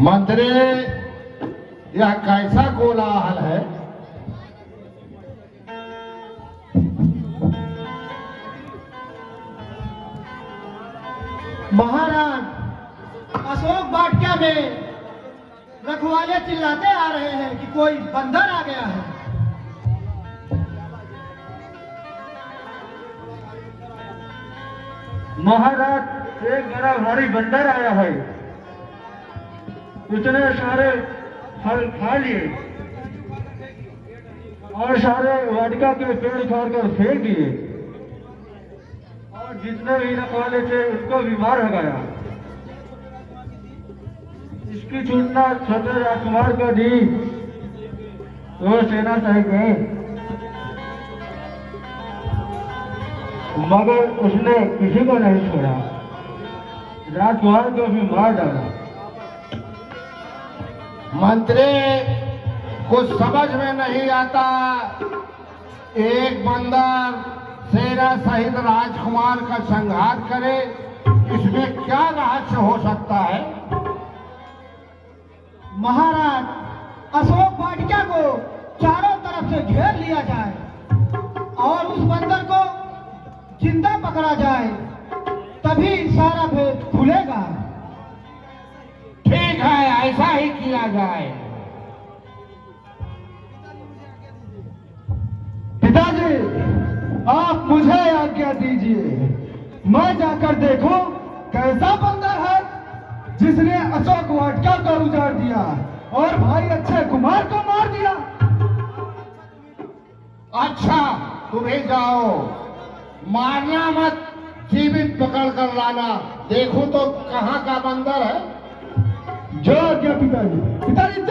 मंत्री, यह कैसा कोलाहल है? महाराज, अशोक वाटिका में रखवाले चिल्लाते आ रहे हैं कि कोई बंदर आ गया है। महाराज, एक बड़ा भारी बंदर आया है। उसने सारे फल खा लिए और सारे वाटिका के पेड़ उखाड़ कर फेंक दिए और जितने भी रखवाले थे उसको बीमार हो गया। इसकी सूचना छोटे राजकुमार को दी, वो सेना सहित गए, मगर उसने किसी को नहीं छोड़ा, राजकुमार को भी मार डाला। मंत्री, कुछ समझ में नहीं आता। एक बंदर सेना सहित राजकुमार का संहार करे, इसमें क्या रहस्य हो सकता है? महाराज, अशोक वाटिका को चारों तरफ से घेर लिया जाए और उस बंदर को जिंदा पकड़ा जाए, तभी सारा भेद खुलेगा। ठीक है, ऐसा ही किया जाए। पिताजी, आप मुझे आज्ञा दीजिए, मैं जाकर देखूं कैसा बंदर है जिसने अशोक वाटिका को उजाड़ दिया और भाई अक्षय कुमार को मार दिया। अच्छा, तुम्हें जाओ, मारना मत, जीवित पकड़ कर लाना। देखो तो कहाँ का बंदर है। जो आज्ञा पिताजी। पिताजी